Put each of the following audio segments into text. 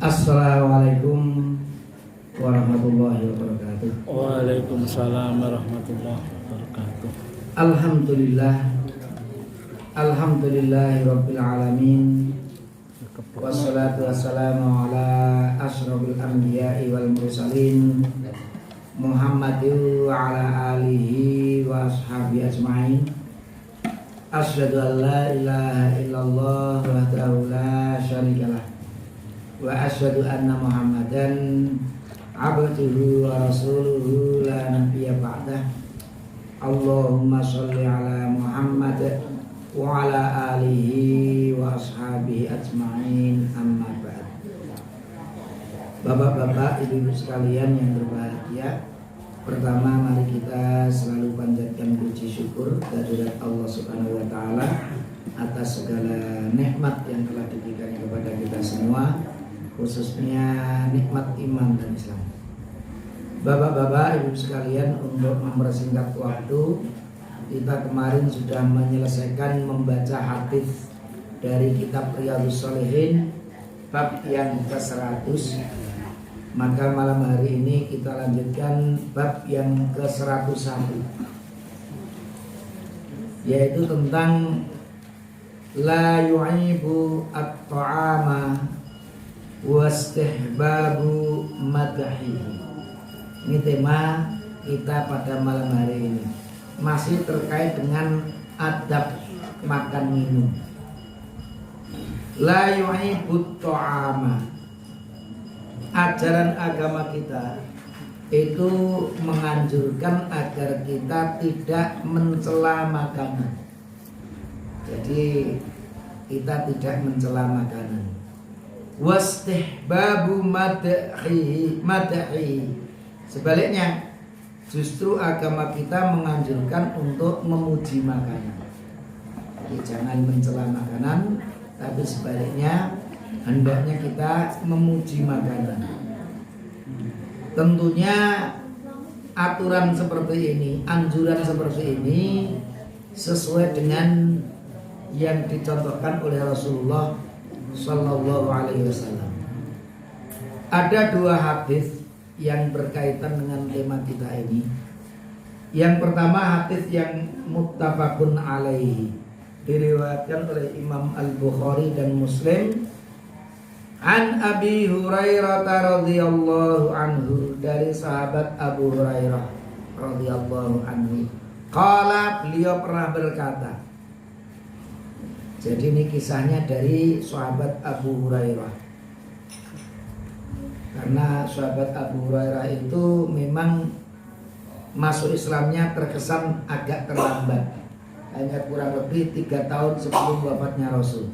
Assalamualaikum warahmatullahi wabarakatuh. Waalaikumsalam warahmatullahi wabarakatuh. Alhamdulillahirabbil alamin. Wassalatu wassalamu ala asyrofil anbiya'i wal mursalin Muhammadin wa ala alihi wa ashabihi ajma'in. Asyhadu an la ilaha illallah wahdahu la syarikalah wa asyhadu anna Muhammadan abduhu wa rasuluhu la nabiyya ba'dah. Allahumma sholli ala Muhammad wa ala alihi wa ashabihi ajma'in, amma ba'd. Bapak-bapak, ibu-ibu sekalian yang berbahagia, pertama mari kita selalu panjatkan puji syukur kehadirat Allah Subhanahu wa taala atas segala nikmat yang telah diberikan kepada kita semua, khususnya nikmat iman dan Islam. Bapak-bapak, ibu sekalian, untuk mempersingkat waktu, kita kemarin sudah menyelesaikan membaca hadis dari kitab Riyadhus Shalihin bab yang ke-100. Maka malam hari ini kita lanjutkan bab yang ke-101, yaitu tentang la yu'ibu at-ta'ama wastihbabu madhi. Ini tema kita pada malam hari ini, masih terkait dengan adab makan minum. La yu'ibut ta'ama, ajaran agama kita itu menganjurkan agar kita tidak mencela makanan. Jadi kita tidak mencela makanan. Wastihbabu madhi, sebaliknya justru agama kita menganjurkan untuk memuji makanan. Jadi jangan mencela makanan, tapi sebaliknya hendaknya kita memuji makanan. Tentunya aturan seperti ini, anjuran seperti ini sesuai dengan yang dicontohkan oleh Rasulullah Sallallahu Alaihi Wasallam. Ada dua hadis yang berkaitan dengan tema kita ini. Yang pertama hadis yang muttafaqun alaihi, diriwayatkan oleh Imam Al-Bukhari dan Muslim. An Abi Hurairah radhiyallahu anhu, dari sahabat Abu Hurairah radhiyallahu anhu. Qala, beliau pernah berkata. Jadi ini kisahnya dari sahabat Abu Hurairah. Karena sahabat Abu Hurairah itu memang masuk Islamnya terkesan agak terlambat, hanya kurang lebih 3 tahun sebelum wafatnya Rasul.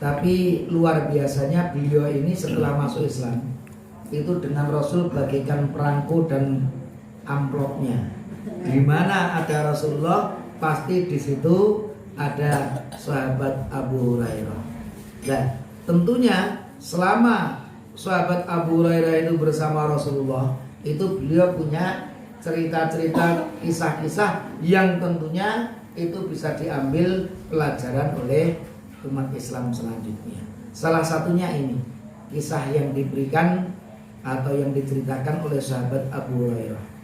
Tapi luar biasanya beliau ini setelah masuk Islam itu dengan Rasul bagaikan perangko dan amplopnya. Di mana ada Rasulullah, pasti di situ ada sahabat Abu Hurairah. Nah, tentunya selama sahabat Abu Hurairah itu bersama Rasulullah, itu beliau punya cerita-cerita, kisah-kisah yang tentunya itu bisa diambil pelajaran oleh umat Islam selanjutnya. Salah satunya ini, kisah yang diberikan atau yang diceritakan oleh sahabat Abu Hurairah.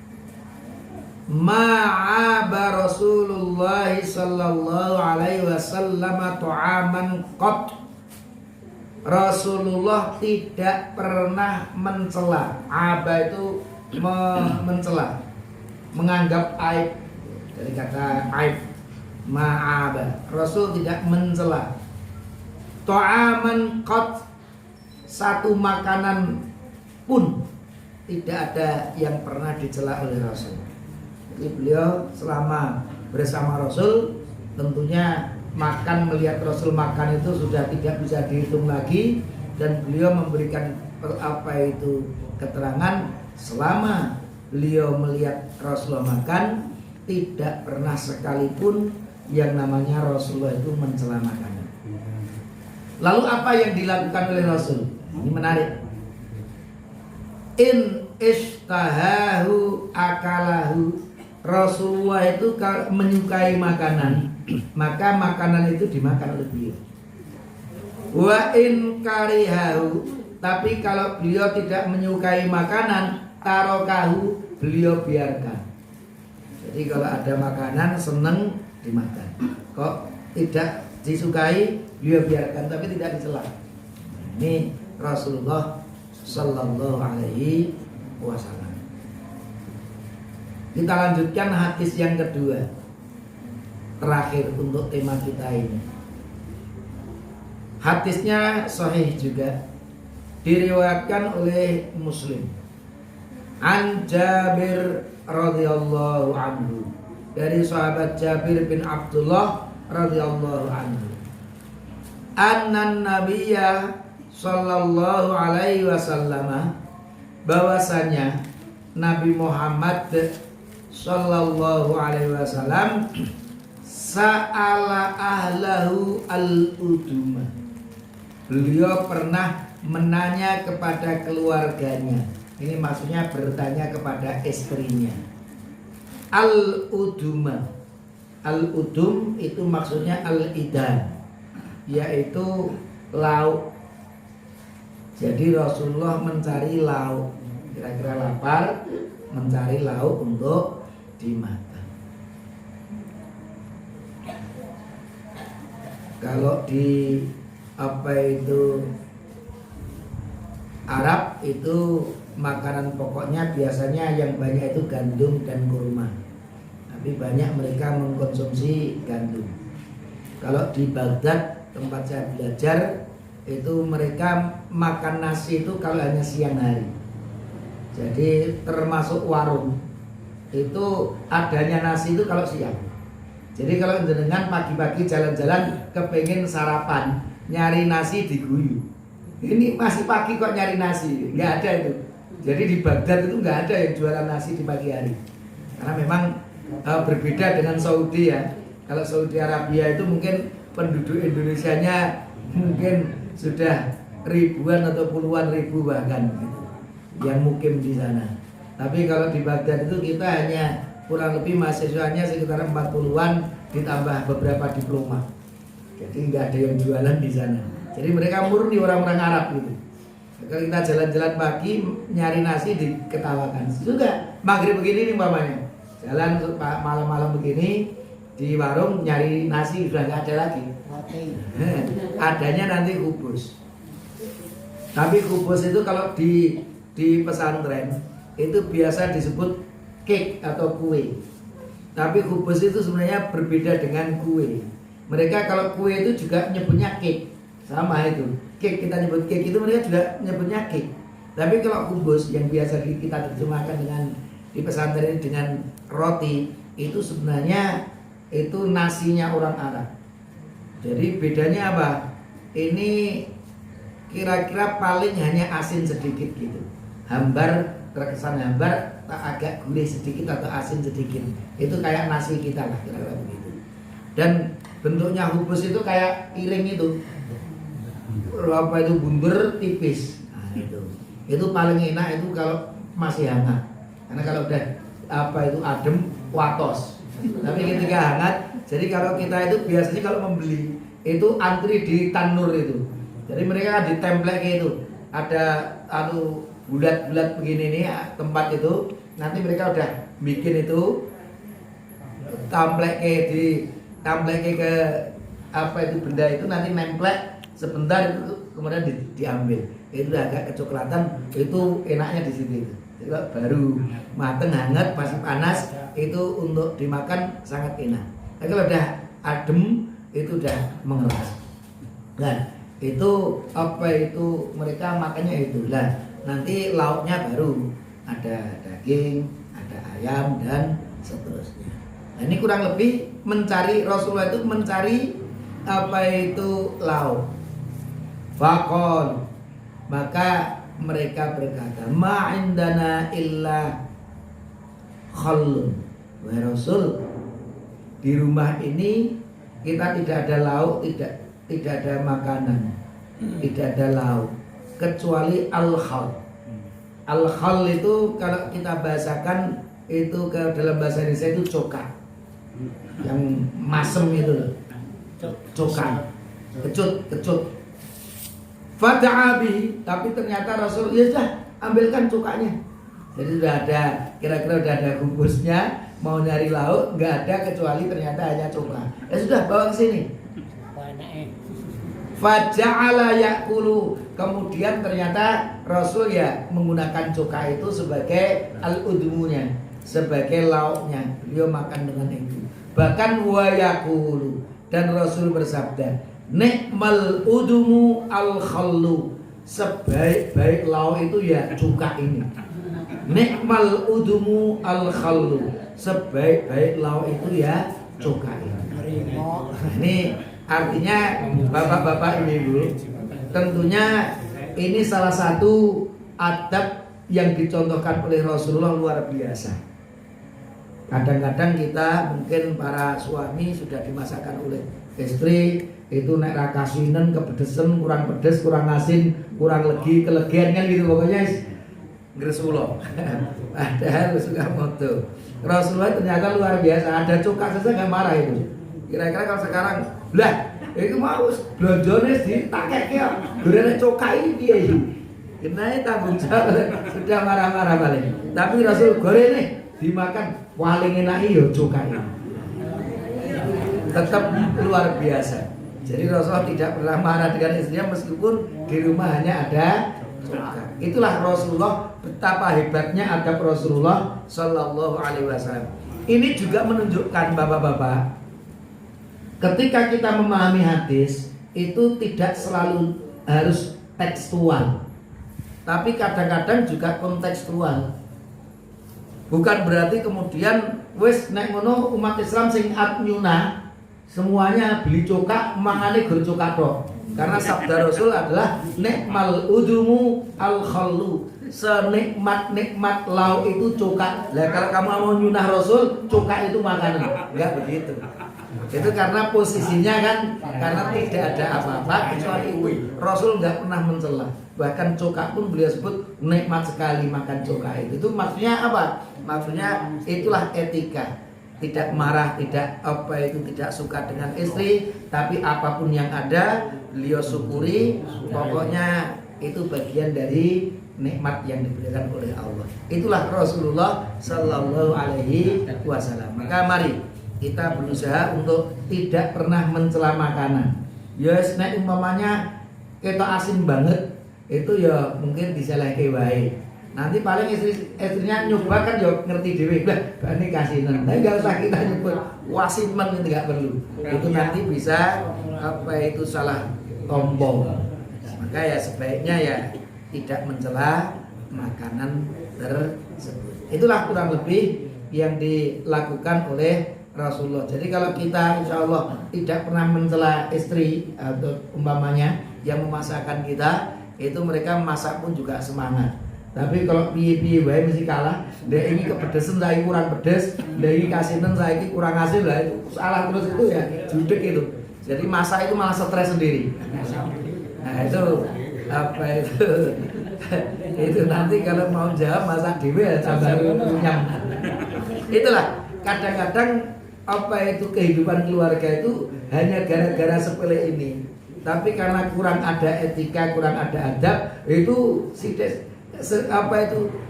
Ma'aba Rasulullah sallallahu alaihi wasallam ta'aman qat. Rasulullah tidak pernah mencela. Aba itu mencela, menganggap aib, dari kata aib. Ma'aba, Rasul tidak mencela. Ta'aman qat, satu makanan pun tidak ada yang pernah dicela oleh Rasul. Jadi beliau selama bersama Rasul tentunya makan, melihat Rasul makan itu sudah tidak bisa dihitung lagi, dan beliau memberikan apa itu keterangan selama beliau melihat Rasulullah makan tidak pernah sekalipun yang namanya Rasulullah itu mencela makanan. Lalu apa yang dilakukan oleh Rasul? Ini menarik. In ishtahahu akalahu, Rasulullah itu menyukai makanan, maka makanan itu dimakan oleh beliau. Wa in karihahu, Tapi kalau beliau tidak menyukai makanan, tarokahu, beliau biarkan. Jadi kalau ada makanan seneng dimakan. Kok tidak disukai, beliau biarkan tapi tidak dicela. Ini Rasulullah Sallallahu Alaihi Wasallam. Kita lanjutkan hadis yang kedua, terakhir untuk tema kita ini. Hadisnya sahih juga, diriwayatkan oleh Muslim. An Jabir radhiyallahu anhu, dari sahabat Jabir bin Abdullah radhiyallahu anhu. Annan Nabiyya sallallahu alaihi wasallam, bahwasanya Nabi Muhammad sallallahu alaihi wasallam sa'ala ahlahu al-uduma. Beliau pernah menanya kepada keluarganya. Ini maksudnya bertanya kepada istrinya. Al-uduma. Al-udum itu maksudnya al-idan, yaitu lauk. Jadi Rasulullah mencari lauk, kira-kira lapar, mencari lauk untuk dimakan. Kalau di Arab itu makanan pokoknya biasanya yang banyak itu gandum dan kurma. Tapi banyak mereka mengkonsumsi gandum. Kalau di Baghdad tempat saya belajar, itu mereka makan nasi itu kalau hanya siang hari. Jadi termasuk warung itu adanya nasi itu kalau siang. Jadi kalau jenengan pagi-pagi jalan-jalan kepengen sarapan, nyari nasi diguyu. Ini masih pagi kok nyari nasi, nggak ada itu. Jadi di Baghdad itu nggak ada yang jualan nasi di pagi hari. Karena memang berbeda dengan Saudi ya. Kalau Saudi Arabia itu mungkin penduduk Indonesianya mungkin sudah ribuan atau puluhan ribu bahkan gitu, yang mukim di sana. Tapi kalau di Baghdad itu kita hanya kurang lebih mahasiswanya sekitar 40-an ditambah beberapa diploma. Jadi nggak ada yang jualan di sana. Jadi mereka murni orang-orang Arab gitu. Kalau kita jalan-jalan pagi nyari nasi diketawakan. Juga maghrib begini nih umpamanya, jalan malam-malam begini di warung nyari nasi sudah nggak ada lagi. Adanya nanti kubus. Tapi kubus itu kalau di pesantren itu biasa disebut cake atau kue. Tapi kubus itu sebenarnya berbeda dengan kue. Mereka kalau kue itu juga nyebutnya cake. Sama itu. Cake kita nyebut cake itu mereka juga nyebutnya cake. Tapi kalau kubus yang biasa kita terjemahkan dengan di pesantren dengan roti, itu sebenarnya itu nasinya orang Arab. Jadi bedanya apa? Ini kira-kira paling hanya asin sedikit gitu. Hambar, terkesan hambar, agak gurih sedikit atau asin sedikit. Itu kayak nasi kita lah kira-kira begitu. Dan bentuknya kubus itu kayak piring itu. Apa itu bundar tipis. Nah, itu paling enak itu kalau masih hangat. Karena kalau udah itu adem watos. Tapi ketika hangat, jadi kalau kita itu biasanya kalau membeli itu antri di tanur itu. Jadi mereka ditemplek gitu. Ada bulat-bulat begini nih tempat itu. Nanti mereka udah bikin itu templek ke itu benda itu nanti nemplek sebentar itu kemudian diambil. Itu agak kecoklatan, itu enaknya di situ. Jadi kalau baru mateng hangat masih panas itu untuk dimakan sangat enak. Tapi kalau udah adem itu udah mengeras. Nah, itu mereka makannya itu. Lah, nanti lauknya baru ada daging, ada ayam dan seterusnya. Nah, ini kurang lebih Rasulullah itu mencari lauk. Faqal, maka mereka berkata, ma indana illa khallun. Wahai Rasul, di rumah ini kita tidak ada lauk, tidak ada makanan, tidak ada lauk kecuali al-khall. Al-khall itu kalau kita bahasakan itu ke dalam bahasa Indonesia itu cokak. Yang masem itu loh. Cokak. Kecut. Fada'abi, tapi ternyata Rasul ya sudah ambilkan cukanya. Jadi sudah ada, kira-kira sudah ada bungkusnya, mau nyari lauk nggak ada kecuali ternyata hanya cuka. Ya sudah bawa ke sini. Faja'ala yakulu, kemudian ternyata Rasul ya menggunakan cuka itu sebagai al-udmunya, sebagai lauknya. Beliau makan dengan itu. Bahkan wa yakulu, dan Rasul bersabda, nikmal udumu al-khallu, sebaik-baik lauk itu ya cuka ini. Nikmal udumu al-khallu, sebaik-baik lauk itu ya cuka ini. Ini artinya bapak-bapak ibu-ibu, tentunya ini salah satu adab yang dicontohkan oleh Rasulullah luar biasa. Kadang-kadang kita mungkin para suami sudah dimasakkan oleh istri itu nek ra kasinen kepedesen, kurang pedes, kurang asin, kurang legi, kelegian kan gitu pokoknya ngresulo. Padahal suka moto. Rasulullah ternyata luar biasa, ada cuka saja nggak marah itu. Kira-kira kalau sekarang lah itu mau blonjone ditakekke kok. Gorene cuka ini piye iki? Kenane tanggung jawab sudah marah-marah balik. Tapi Rasul gorene dimakan paling enak ya cuka ini. Tetap luar biasa. Jadi Rasulullah tidak pernah marah dengan istrinya meskipun di rumah hanya ada cuka. Itulah Rasulullah, betapa hebatnya adab Rasulullah Shallallahu Alaihi Wasallam. Ini juga menunjukkan bapak-bapak, ketika kita memahami hadis itu tidak selalu harus tekstual, tapi kadang-kadang juga kontekstual. Bukan berarti kemudian wis nek ngono umat Islam sing adnyuna semuanya beli coka, mangane gur coka tok. Karena sabda Rasul adalah nikmal udumu al-khallu, senikmat-nikmat lauk itu coka. Lah kalau kamu mau nyunah Rasul, coka itu makanan. Enggak begitu. Itu karena posisinya kan, karena tidak ada apa-apa kecuali itu. Rasul enggak pernah mencela. Bahkan coka pun beliau sebut nikmat sekali makan coka itu. Itu maksudnya apa? Maksudnya itulah etika. Tidak marah, tidak tidak suka dengan istri, tapi apapun yang ada beliau syukuri. Pokoknya itu bagian dari nikmat yang diberikan oleh Allah. Itulah Rasulullah Sallallahu Alaihi Wasallam. Maka mari kita berusaha untuk tidak pernah mencela makanan. Ya nek umpamanya kita asin banget, itu ya mungkin disalahke wae. Nanti paling istrinya nyoba kan ya ngerti dhewe, lah bane kasinan. Tapi enggak usah kita nyebut wasimen, itu enggak perlu. Itu nanti bisa itu salah tompo. Maka ya sebaiknya ya tidak mencela makanan tersebut. Itulah kurang lebih yang dilakukan oleh Rasulullah. Jadi kalau kita insya Allah tidak pernah mencela istri atau umpamanya yang memasakkan kita, itu mereka masak pun juga semangat. Tapi kalau piye-piye wae mesti kalah. Ndek ini kepedesan, saya kurang pedes. Ndek ini kasinen, saya kurang asin, lah itu salah terus itu ya judek itu. Jadi masak itu malah stres sendiri. Nah itu apa itu? Itu nanti kalau mau jawab masak dhewe ya tambah nyam. Itulah kadang-kadang apa itu kehidupan keluarga itu hanya gara-gara sepele ini. Tapi karena kurang ada etika, kurang ada adab, itu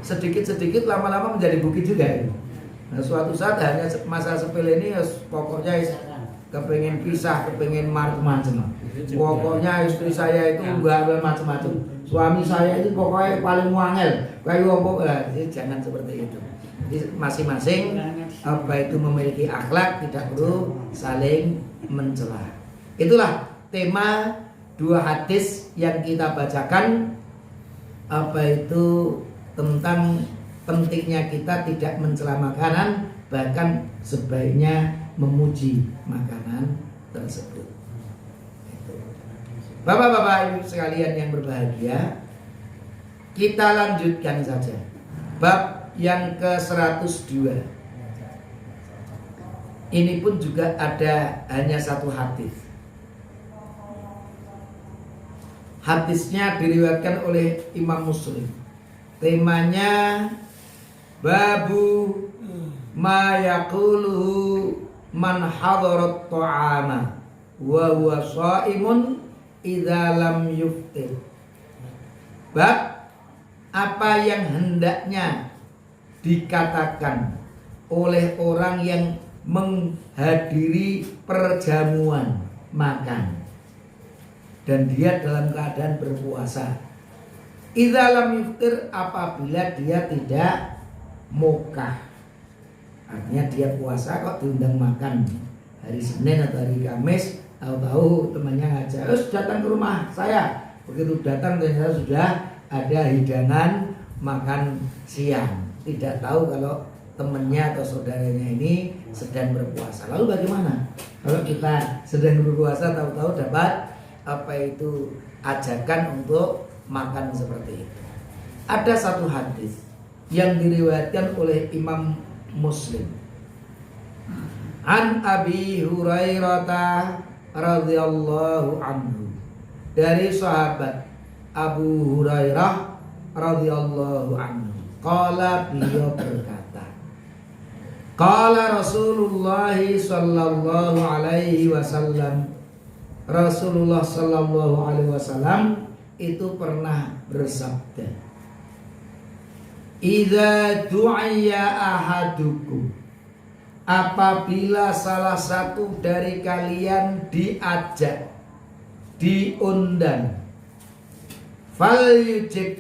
sedikit-sedikit lama-lama menjadi bukit juga ini. Nah suatu saat hanya masa sepele ini pokoknya kepengen pisah, kepengen macam-macam. Pokoknya istri saya itu enggak macam-macam. Suami saya itu pokoknya paling wangel. Kayak apa? Jangan seperti itu. Jadi masing-masing apa itu memiliki akhlak, tidak perlu saling mencela. Itulah tema dua hadis yang kita bacakan, apa itu tentang pentingnya kita tidak mencela makanan, bahkan sebaiknya memuji makanan tersebut. Bapak-bapak ibu sekalian yang berbahagia, kita lanjutkan saja bab yang ke-102. Ini pun juga ada hanya satu hadis. Hadisnya diriwayatkan oleh Imam Muslim. Temanya babu ma yaquluhu man hadarat ta'ama wa huwa shaimun idza lam yuftir. Bab apa yang hendaknya dikatakan oleh orang yang menghadiri perjamuan makan dan dia dalam keadaan berpuasa. Idza lam yuftir, apabila dia tidak mokah. Artinya dia puasa kok diundang makan hari Senin atau hari Kamis, tahu-tahu temannya ngajak, datang ke rumah saya. Begitu datang ternyata sudah ada hidangan makan siang. Tidak tahu kalau temannya atau saudaranya ini sedang berpuasa. Lalu bagaimana kalau kita sedang berpuasa tahu-tahu dapat apa itu ajakan untuk makan seperti itu? Ada satu hadis yang diriwayatkan oleh Imam Muslim. An Abi Hurairah radhiyallahu anhu, dari sahabat Abu Hurairah radhiyallahu anhu, qala, beliau berkata, qala Rasulullah sallallahu alaihi wasallam, Rasulullah sallallahu alaihi wasallam itu pernah bersabda, idza du'iya ahadukum, apabila salah satu dari kalian diajak, diundang, fal yujib,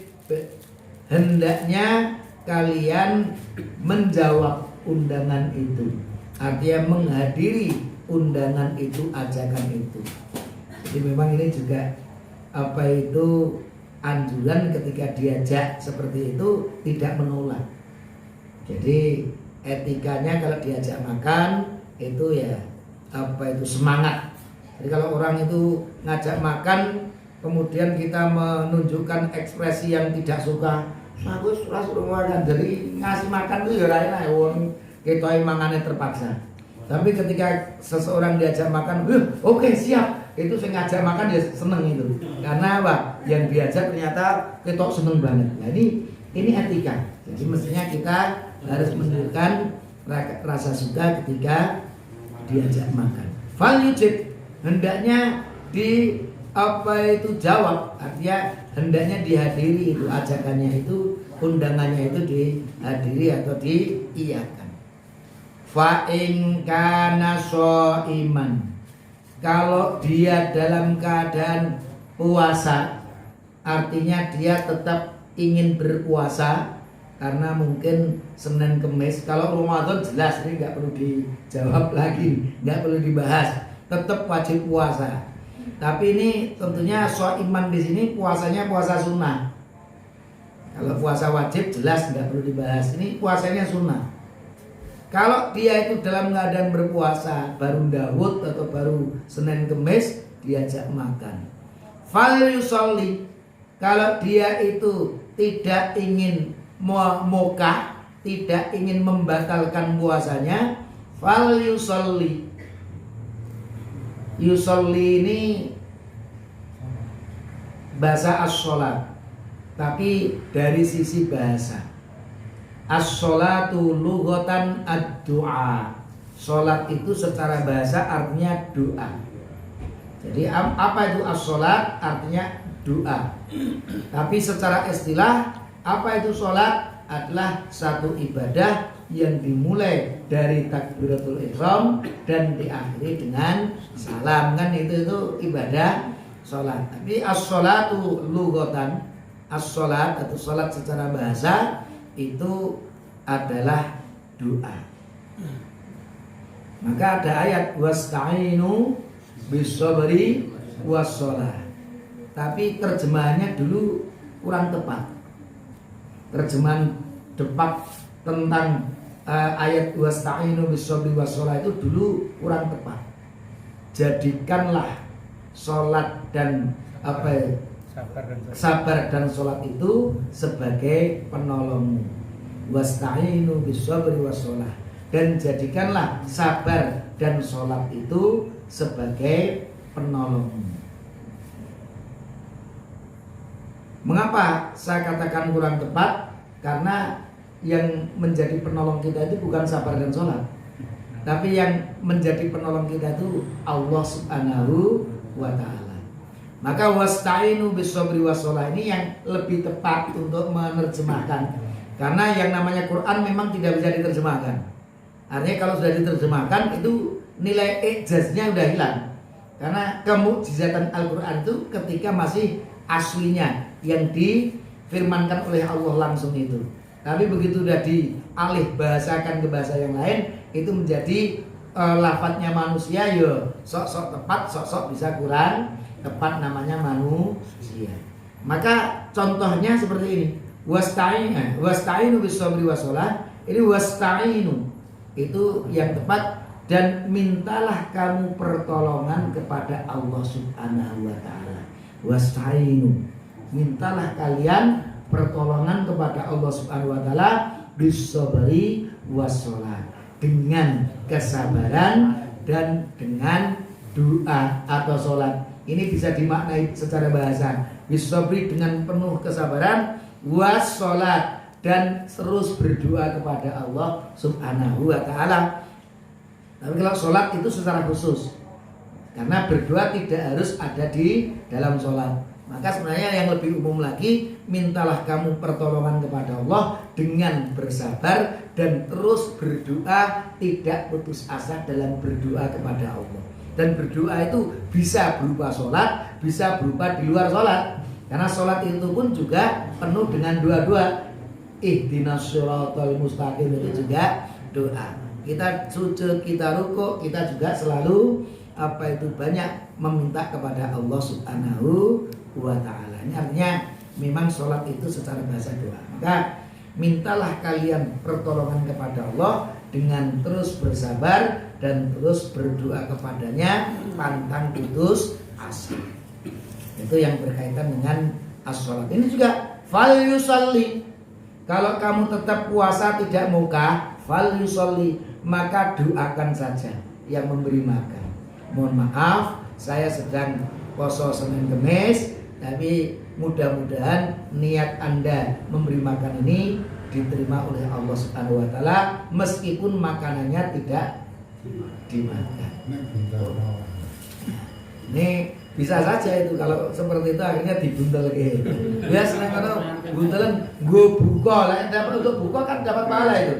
hendaknya kalian menjawab undangan itu. Artinya menghadiri undangan itu, ajakan itu. Jadi memang ini juga apa itu anjuran ketika diajak seperti itu tidak menolak. Jadi etikanya kalau diajak makan itu ya apa itu semangat. Jadi kalau orang itu ngajak makan kemudian kita menunjukkan ekspresi yang tidak suka, aku suruh makan, jadi ngasih makan itu ya enak, wong kita mangane terpaksa. Tapi ketika seseorang diajak makan, oke, siap, itu saya ngajak makan dia seneng itu. Karena apa? Yang diajak ternyata kita seneng banget. Nah ini etika. Jadi mestinya kita harus menunjukkan rasa suka ketika diajak makan. Fal yujib, hendaknya di apa itu jawab, artinya hendaknya dihadiri itu ajakannya itu, undangannya itu dihadiri atau diiyakan. Fa in kana shaiman, kalau dia dalam keadaan puasa, artinya dia tetap ingin berpuasa karena mungkin Senin Kemis. Kalau Ramadan jelas ini nggak perlu dijawab lagi, nggak perlu dibahas, tetap wajib puasa. Tapi ini tentunya shaiman di sini puasanya puasa sunnah. Kalau puasa wajib jelas nggak perlu dibahas. Ini puasanya sunnah. Kalau dia itu dalam keadaan berpuasa, baru Daud atau baru Senin Kemis diajak makan, fal yusolli, kalau dia itu tidak ingin mokah, tidak ingin membatalkan puasanya, fal yusolli. Yusolli ini bahasa as-sholat, tapi dari sisi bahasa, as-sholatu lughatan ad-du'a. Sholat itu secara bahasa artinya doa. Jadi apa itu as-sholat? Artinya doa. Tapi secara istilah, apa itu sholat? Adalah satu ibadah yang dimulai dari takbiratul ihram dan diakhiri dengan salam. Kan itu ibadah sholat. Tapi as-sholatu lughatan, as-sholat atau sholat secara bahasa itu adalah doa. Maka ada ayat wasta'inu bis-sabri was-shalah. Tapi terjemahannya dulu kurang tepat. Terjemahan tepat tentang ayat wasta'inu bis-sabri was-shalah itu dulu kurang tepat. Jadikanlah sholat dan sabar dan sholat itu sebagai penolongmu. Wasta'inu bis-sabri was-shalah, dan jadikanlah sabar dan sholat itu sebagai penolongmu. Mengapa saya katakan kurang tepat? Karena yang menjadi penolong kita itu bukan sabar dan sholat, tapi yang menjadi penolong kita itu Allah Subhanahu wa ta'ala. Maka wasta'inu bis-sabri was-shalah ini yang lebih tepat untuk menerjemahkan. Karena yang namanya Quran memang tidak bisa diterjemahkan. Artinya kalau sudah diterjemahkan itu nilai ijaznya udah hilang. Karena kemukjizatan Al-Quran itu ketika masih aslinya yang difirmankan oleh Allah langsung itu. Tapi begitu udah dialih bahasakan ke bahasa yang lain, itu menjadi lafadznya manusia yo sok-sok tepat, sok-sok bisa kurang tepat, namanya manusia. Maka contohnya seperti ini. Wasta'inu bis-sabri was-shalah. Ini wasta'inu itu yang tepat, dan mintalah kamu pertolongan kepada Allah Subhanahu wa taala. Wasta'inu, mintalah kalian pertolongan kepada Allah Subhanahu wa taala bis-sabri was-shalah, dengan kesabaran dan dengan doa atau sholat. Ini bisa dimaknai secara bahasa. Bis-sabri dengan penuh kesabaran, was-shalat dan terus berdoa kepada Allah Subhanahu wa taala. Tapi kalau sholat itu secara khusus, karena berdoa tidak harus ada di dalam sholat. Maka sebenarnya yang lebih umum lagi, mintalah kamu pertolongan kepada Allah dengan bersabar dan terus berdoa, tidak putus asa dalam berdoa kepada Allah. Dan berdoa itu bisa berupa sholat, bisa berupa di luar sholat. Karena sholat itu pun juga penuh dengan doa-doa. Ihdinas shiratal mustaqim itu juga doa. Kita sujud, kita rukuk, kita juga selalu banyak meminta kepada Allah Subhanahu wa ta'ala. Ini artinya memang sholat itu secara bahasa doa. Maka mintalah kalian pertolongan kepada Allah dengan terus bersabar dan terus berdoa kepadanya, pantang putus asa. Itu yang berkaitan dengan as-sholat. Ini juga fal yusalli. Kalau kamu tetap puasa tidak muka, fal yusalli, maka doakan saja yang memberi makan. Mohon maaf, saya sedang poso Senin Kemis, tapi mudah-mudahan niat Anda memberi makan ini diterima oleh Allah Subhanahu wa taala meskipun makanannya tidak dimakan. Ini bisa saja itu kalau seperti itu akhirnya dibuntel gitu. Biasanya kalau buntelan gue buka lah, dapat untuk buka kan dapat pahala itu.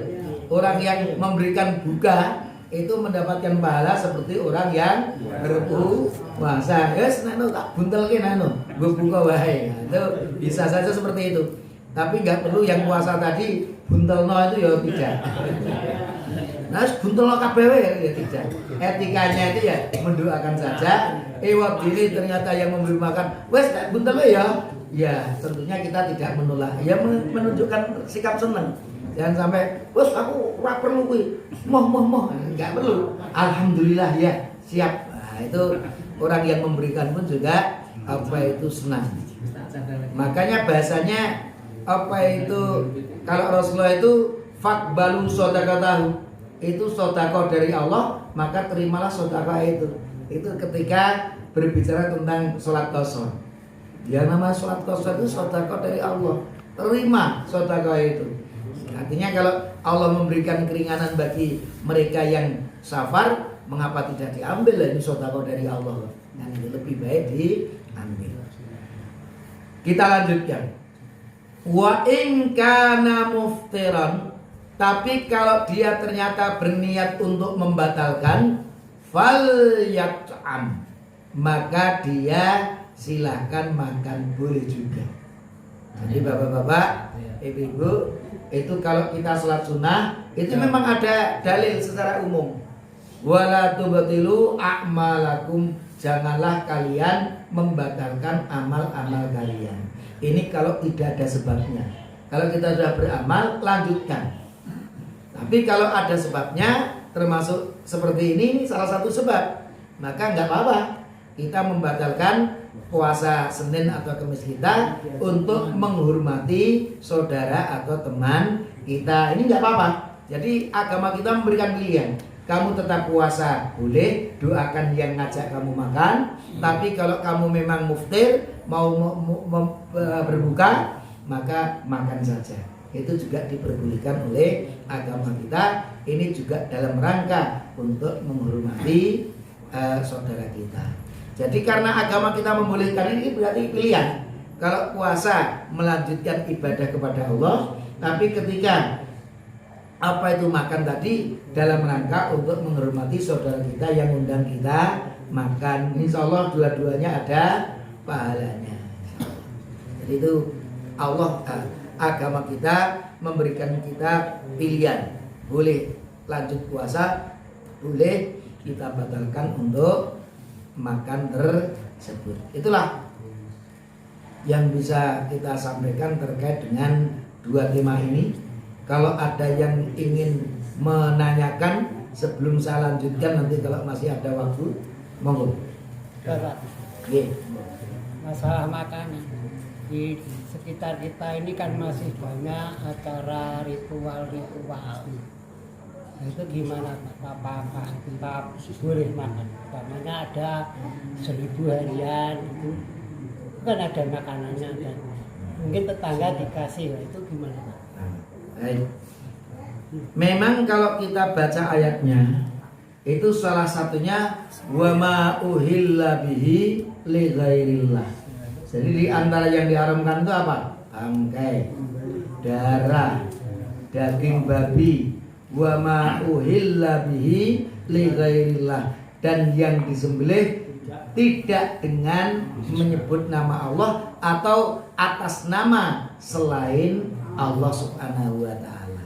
Orang yang memberikan buka itu mendapatkan pahala seperti orang yang berpuasa. Yes, nano tak buntelke nano, gue buka wae. Itu bisa saja seperti itu. Tapi nggak perlu yang puasa tadi buntelno itu ya tidak. Nah, buntelno kabeh ya tidak. Etikanya itu ya mendoakan saja. Waktu ternyata yang memberi makan, wes buntelnya ya. Ya, tentunya kita tidak menolak. Ya menunjukkan sikap senang. Jangan sampai, wes aku ora perlu kuwi. Moh. Enggak perlu. Alhamdulillah ya, siap. Nah, itu orang yang memberikan pun juga senang. Makanya bahasanya kalau Rasulullah itu faqbalu shadaqatahu, itu sedekah dari Allah, maka terimalah sedekah itu. Itu ketika berbicara tentang sholat qasar. Yang nama sholat qasar itu sedekah dari Allah, terima sedekah itu. Artinya kalau Allah memberikan keringanan bagi mereka yang safar, mengapa tidak diambil? Ini sedekah dari Allah. Yang lebih baik diambil. Kita lanjutkan. Wa in kana muftiran, tapi kalau dia ternyata berniat untuk membatalkan, fal yat'am, maka dia silahkan makan, boleh juga. Jadi bapak-bapak, ibu-ibu, itu kalau kita sholat sunnah itu memang ada dalil secara umum. Wala tubtilu a'malakum, janganlah kalian membatalkan amal-amal kalian. Ini kalau tidak ada sebabnya. Kalau kita sudah beramal, lanjutkan. Tapi kalau ada sebabnya, termasuk seperti ini salah satu sebab, maka nggak apa-apa kita membatalkan puasa Senin atau Kamis kita untuk menghormati saudara atau teman kita. Ini nggak apa-apa. Jadi agama kita memberikan pilihan. Kamu tetap puasa boleh, doakan yang ngajak kamu makan. Tapi kalau kamu memang muftir, mau berbuka, maka makan saja. Itu juga diperbolehkan oleh agama kita. Ini juga dalam rangka untuk menghormati saudara kita. Jadi karena agama kita membolehkan ini berarti pilihan. Kalau puasa melanjutkan ibadah kepada Allah, tapi ketika apa itu makan tadi dalam rangka untuk menghormati saudara kita yang undang kita makan, insya Allah dua-duanya ada pahalanya. Jadi itu Allah agama kita memberikan kita pilihan, boleh lanjut puasa, boleh kita batalkan untuk makan tersebut. Itulah yang bisa kita sampaikan terkait dengan dua tema ini. Kalau ada yang ingin menanyakan sebelum saya lanjutkan, nanti kalau masih ada waktu, monggo. Bapak, Oke. masalah makanan di sekitar kita ini kan masih banyak acara ritual-ritual. Nah, itu gimana Pak? Apa kita boleh makan? Umpamanya ada 1000 harian itu kan ada makanannya dan mungkin tetangga dikasih, nah, itu gimana Pak? Baik. Memang kalau kita baca ayatnya itu salah satunya wa ma uhilla bihi li ghairillah. Jadi di antara yang diharamkan itu apa? Bangkai, darah, daging babi, wa ma uhilla bihi li ghairillah, dan yang disembelih tidak dengan menyebut nama Allah atau atas nama selain Allah Subhanahu wa taala.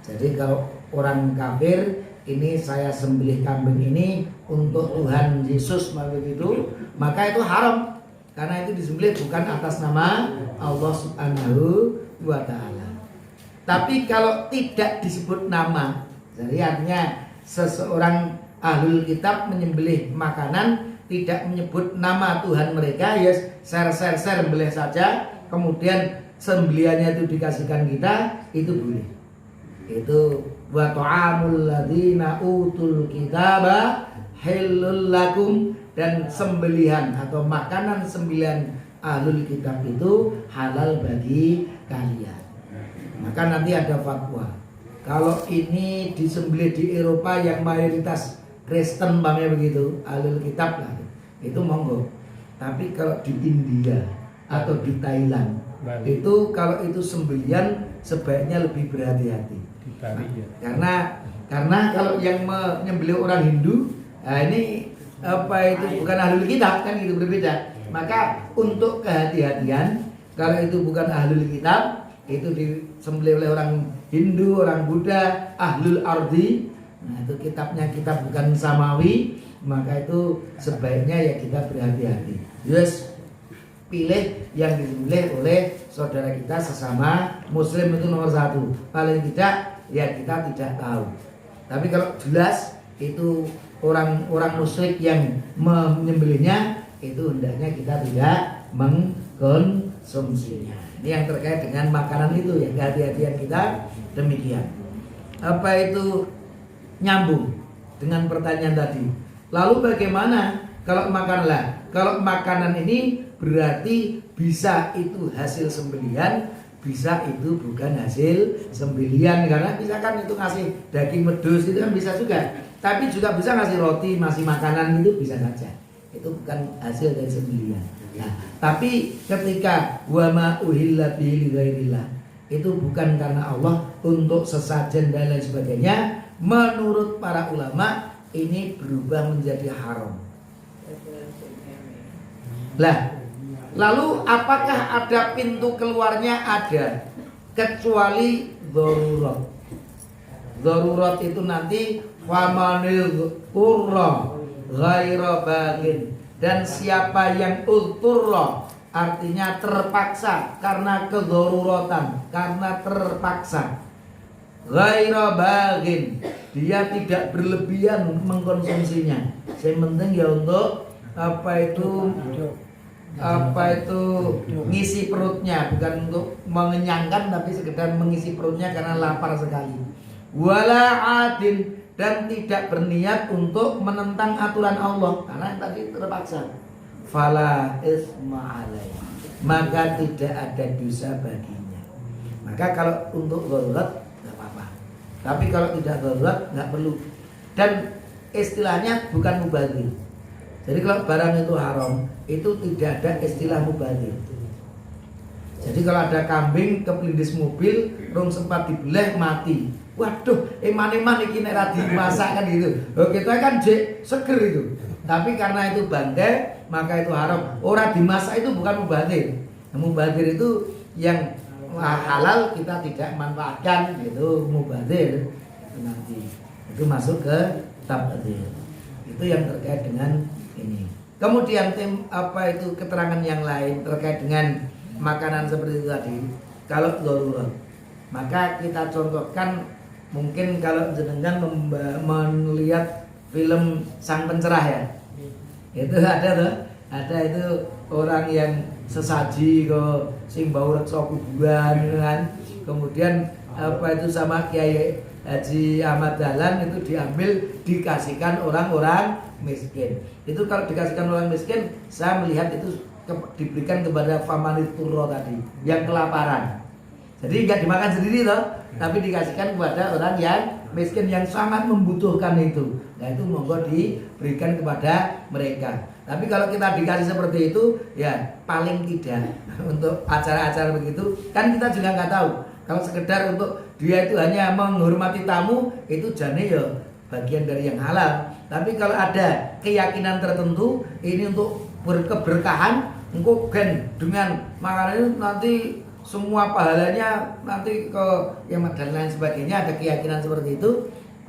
Jadi kalau orang kafir ini saya sembelih kambing ini untuk Tuhan Yesus begitu, maka itu haram karena itu disembelih bukan atas nama Allah Subhanahu wa taala. Tapi kalau tidak disebut nama, jadi artinya seseorang ahlul kitab menyembelih makanan tidak menyebut nama Tuhan mereka, ya ser beli saja, kemudian sembelihannya itu dikasihkan kita, itu boleh. Itu wa ta'amul ladzina utul kitaba halal lakum, dan sembelihan atau makanan sembelihan ahlul kitab itu halal bagi kalian. Maka nanti ada fatwa. Kalau ini disembelih di Eropa yang mayoritas Kristen bangnya begitu, ahlul kitab lah, itu monggo. Tapi kalau di India atau di Thailand, itu kalau itu sembelihan sebaiknya lebih berhati-hati. Karena kalau yang menyembelih orang Hindu, nah ini apa itu bukan ahlul kitab kan, itu berbeda. Maka untuk kehati-hatian, kalau itu bukan ahlul kitab, itu disembelih oleh orang Hindu, orang Buddha, ahlul ardi. Nah itu kitabnya kitab bukan samawi, maka itu sebaiknya ya kita berhati-hati. Yes, pilih yang disembelih oleh saudara kita sesama Muslim, itu nomor satu. Paling tidak ya kita tidak tahu. Tapi kalau jelas itu orang musyrik yang menyembelihnya, itu hendaknya kita tidak mengkonsumsinya. Ini yang terkait dengan makanan itu ya, kehati-hatian kita demikian. Apa itu nyambung dengan pertanyaan tadi? Lalu bagaimana kalau makanlah? Kalau makanan ini berarti bisa itu hasil sembelihan, bisa itu bukan hasil sembelihan, karena misalkan itu ngasih daging medus itu kan bisa juga, tapi juga bisa ngasih roti, masih makanan, itu bisa saja. Itu bukan hasil dari sembelihan. Nah, tapi ketika wa ma uhilla bihi ghairillah, itu bukan karena Allah, untuk sesajen dan lain sebagainya, menurut para ulama ini berubah menjadi haram. Lah, lalu apakah ada pintu keluarnya? Ada, kecuali darurat. Darurat itu nanti famanil qurra ghaira bagin, dan siapa yang ulturra, artinya terpaksa karena kedoruratan, karena terpaksa, ghaira bagin, dia tidak berlebihan mengkonsumsinya. Yang penting ya untuk apa itu ngisi perutnya, bukan untuk mengenyangkan, tapi sekedar mengisi perutnya karena lapar sekali. Wala adin, dan tidak berniat untuk menentang aturan Allah karena tadi terpaksa. Fala isma alaihi, maka tidak ada dosa baginya. Maka kalau untuk darurat nggak apa-apa, tapi kalau tidak darurat nggak perlu. Dan istilahnya bukan mubazir. Jadi kalau barang itu haram, itu tidak ada istilah mubazir. Jadi kalau ada kambing keplindis mobil, rong sempat dibelah mati. Waduh, iman-iman iki nek ra dimasak kan gitu. Loh kita kan jek seger itu. Tapi karena itu bangkai, maka itu haram. Orang dimasak itu bukan mubazir. Mubazir itu yang halal kita tidak manfaatkan, gitu mubazir. Nanti itu masuk ke tabdzir. Itu yang terkait dengan ini. Kemudian keterangan yang lain terkait dengan makanan seperti itu tadi. Kalau darurat, maka kita contohkan mungkin kalau jenengan melihat film Sang Pencerah ya. Itu ada itu orang yang sesaji kok sing bau reksa kuburan kan. Kemudian itu sama Kiai Haji Ahmad Dahlan itu diambil dikasihkan orang-orang miskin. Itu kalau dikasihkan orang miskin, saya melihat itu diberikan kepada famanit turro tadi yang kelaparan. Jadi nggak dimakan sendiri toh, tapi dikasihkan kepada orang yang miskin yang sangat membutuhkan itu. Nah itu monggo diberikan kepada mereka. Tapi kalau kita dikasih seperti itu, ya paling tidak untuk acara-acara begitu kan kita juga nggak tahu. Kalau sekedar untuk dia itu hanya menghormati tamu, itu jane ya bagian dari yang halal. Tapi kalau ada keyakinan tertentu, ini untuk berkeberkahan, engkau gen dengan makanan itu nanti semua pahalanya nanti ke yang dan lain sebagainya, ada keyakinan seperti itu,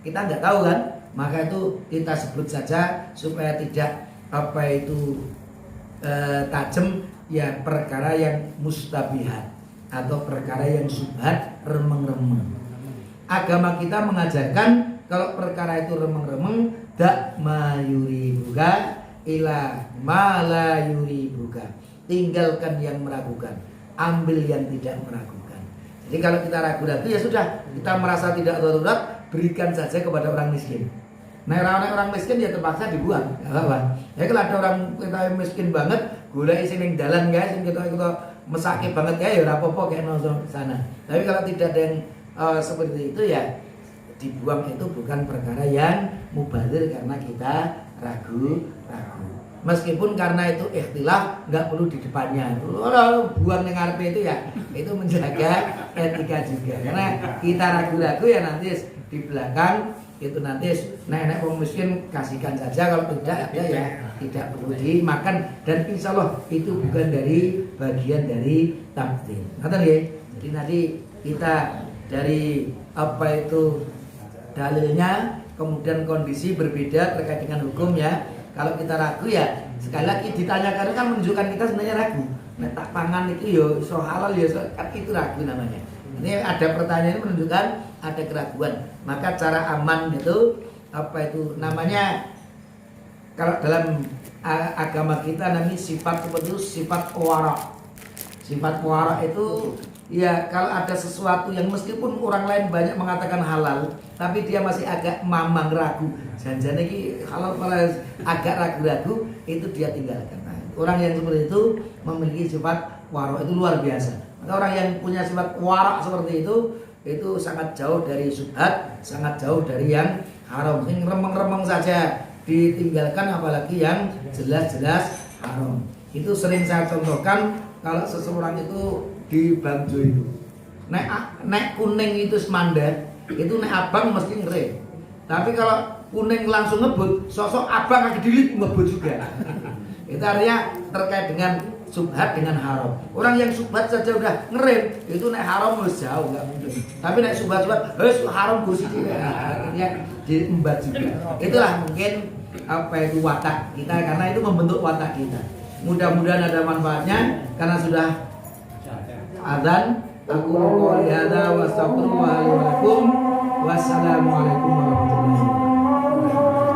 kita nggak tahu kan, maka itu kita sebut saja supaya tidak tajam ya perkara yang mustabihat atau perkara yang subhat remeng-remeng. Agama kita mengajarkan kalau perkara itu remeng-remeng, dak mayuri buka ila mala yuri buka, tinggalkan yang meragukan, ambil yang tidak meragukan. Jadi kalau kita ragu-ragu ya sudah, kita merasa tidak darurat, berikan saja kepada orang miskin. Nah orang miskin ya terpaksa dibuang, nggak apa-apa. Ya kalau ada orang kita miskin banget, gula isi ning dalan guys, kita mesake banget ya apa-apa kayak nonton sana. Tapi kalau tidak ada yang seperti itu ya dibuang, itu bukan perkara yang mubazir karena kita ragu. Meskipun karena itu ikhtilaf, nggak perlu di depannya. Buang yang ngarepe itu ya, itu menjaga etika juga. Karena kita ragu-ragu ya nanti di belakang itu nanti nenek wong miskin kasihkan saja, kalau tidak ada ya tidak perlu dimakan, dan insya Allah itu bukan dari bagian dari takdir. Jadi nanti kita dari dalilnya, kemudian kondisi berbeda terkait dengan hukum ya. Kalau kita ragu ya sekali lagi ditanyakan kan menunjukkan kita sebenarnya ragu. Nah tak pangan itu yo so halal ya kan itu ragu namanya. Ini ada pertanyaan menunjukkan ada keraguan. Maka cara aman itu namanya kalau dalam agama kita namanya sifat seperti itu sifat warak. Sifat warak itu ya kalau ada sesuatu yang meskipun orang lain banyak mengatakan halal, tapi dia masih agak mamang ragu. Jangan ini halal malah agak ragu-ragu, itu dia tinggalkan. Nah, orang yang seperti itu memiliki sifat warak itu luar biasa. Maka orang yang punya sifat warak seperti itu sangat jauh dari syubhat, sangat jauh dari yang haram. Yang remeng-remeng saja ditinggalkan, apalagi yang jelas-jelas haram. Itu sering saya contohkan kalau seseorang itu di Bangjo itu nek kuning itu semandat, itu nek abang mesti ngeri. Tapi kalau kuning langsung ngebut, sosok abang lagi dilit ngebut juga. Itu artinya terkait dengan subhat dengan haram. Orang yang subhat saja udah ngerem, itu nek haram harus jauh nggak mungkin. Tapi nek subhat haram gosip akhirnya diembat juga. Itulah mungkin itu watak kita, karena itu membentuk watak kita. Mudah-mudahan ada manfaatnya, karena sudah adzan. Aku qouli hadza wa astaghfirullah li wa lakum. Wassalamualaikum warahmatullahi wabarakatuh.